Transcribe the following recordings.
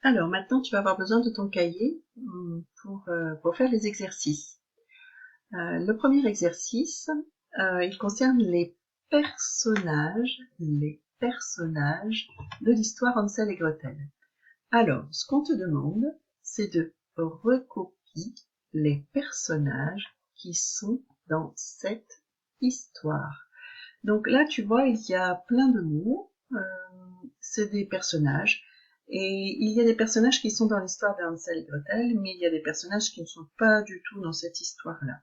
Alors maintenant, tu vas avoir besoin de ton cahier pour faire les exercices. Le premier exercice, il concerne les personnages de l'histoire Hansel et Gretel. Alors, ce qu'on te demande, c'est de recopier les personnages qui sont dans cette histoire. Donc là, tu vois, il y a plein de mots, c'est des personnages, et il y a des personnages qui sont dans l'histoire de Hansel et Gretel, mais il y a des personnages qui ne sont pas du tout dans cette histoire-là.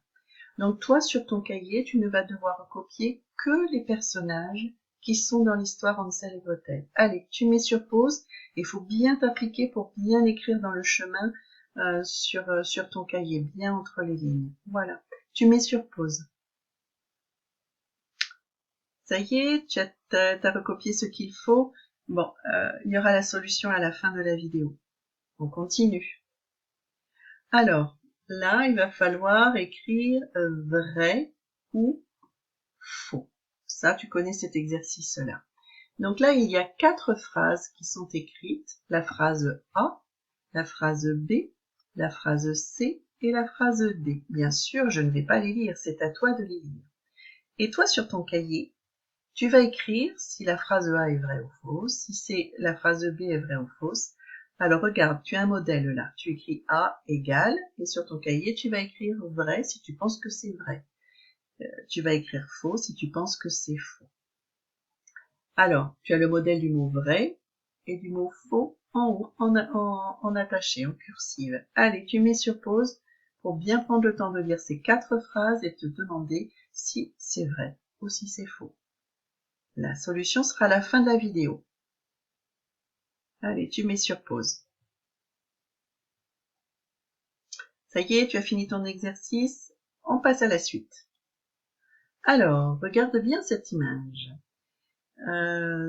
Donc toi, sur ton cahier, tu ne vas devoir recopier que les personnages qui sont dans l'histoire Hansel et Gretel. Allez, tu mets sur pause, il faut bien t'appliquer pour bien écrire dans le chemin sur ton cahier, bien entre les lignes. Voilà, tu mets sur pause. Ça y est, tu as recopié ce qu'il faut. Bon, il y aura la solution à la fin de la vidéo. On continue. Alors, là, il va falloir écrire vrai ou faux. Ça, tu connais cet exercice-là. Donc là, il y a 4 phrases qui sont écrites. La phrase A, la phrase B, la phrase C et la phrase D. Bien sûr, je ne vais pas les lire, c'est à toi de les lire. Et toi, sur ton cahier, tu vas écrire si la phrase A est vraie ou fausse, si c'est la phrase B est vraie ou fausse. Alors regarde, tu as un modèle là. Tu écris A égale, et sur ton cahier, tu vas écrire vrai si tu penses que c'est vrai. Tu vas écrire faux si tu penses que c'est faux. Alors, tu as le modèle du mot vrai et du mot faux en haut, en attaché, en cursive. Allez, tu mets sur pause pour bien prendre le temps de lire ces 4 phrases et te demander si c'est vrai ou si c'est faux. La solution sera à la fin de la vidéo. Allez, tu mets sur pause. Ça y est, tu as fini ton exercice. On passe à la suite. Alors, regarde bien cette image.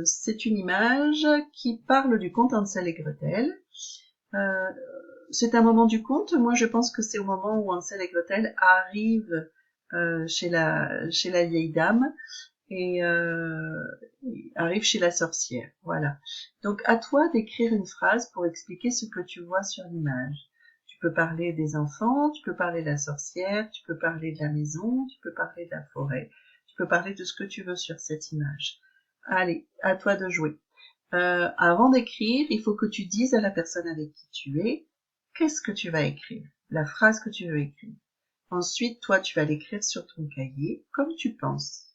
C'est une image qui parle du conte Hansel et Gretel. C'est un moment du conte. Moi, je pense que c'est au moment où Hansel et Gretel arrivent chez la vieille dame et arrivent chez la sorcière. Voilà. Donc, à toi d'écrire une phrase pour expliquer ce que tu vois sur l'image. Tu peux parler des enfants, tu peux parler de la sorcière, tu peux parler de la maison, tu peux parler de la forêt, tu peux parler de ce que tu veux sur cette image. Allez, à toi de jouer. Avant d'écrire, il faut que tu dises à la personne avec qui tu es, qu'est-ce que tu vas écrire, la phrase que tu veux écrire. Ensuite, toi, tu vas l'écrire sur ton cahier, comme tu penses.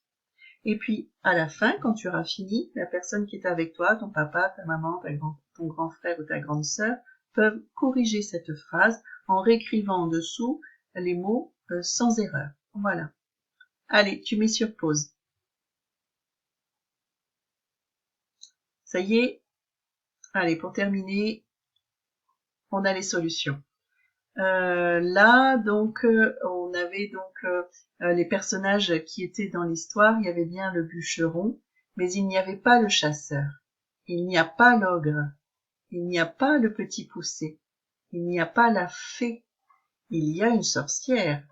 Et puis, à la fin, quand tu auras fini, la personne qui est avec toi, ton papa, ta maman, ton grand frère ou ta grande sœur, peuvent corriger cette phrase en réécrivant en dessous les mots sans erreur. Voilà. Allez, tu mets sur pause. Ça y est. Allez, pour terminer, on a les solutions. Là, donc, on avait donc les personnages qui étaient dans l'histoire. Il y avait bien le bûcheron, mais il n'y avait pas le chasseur. Il n'y a pas l'ogre. Il n'y a pas le petit poucet. Il n'y a pas la fée. Il y a une sorcière.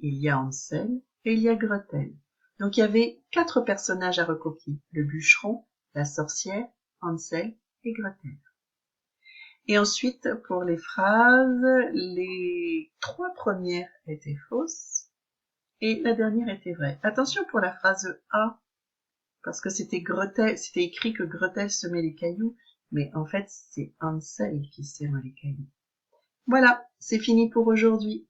Il y a Hansel et il y a Gretel. Donc il y avait 4 personnages à recopier. Le bûcheron, la sorcière, Hansel et Gretel. Et ensuite, pour les phrases, les 3 premières étaient fausses et la dernière était vraie. Attention pour la phrase A, parce que c'était écrit que Gretel semait les cailloux, mais en fait, c'est Hansel qui sème les cailloux. Voilà, c'est fini pour aujourd'hui.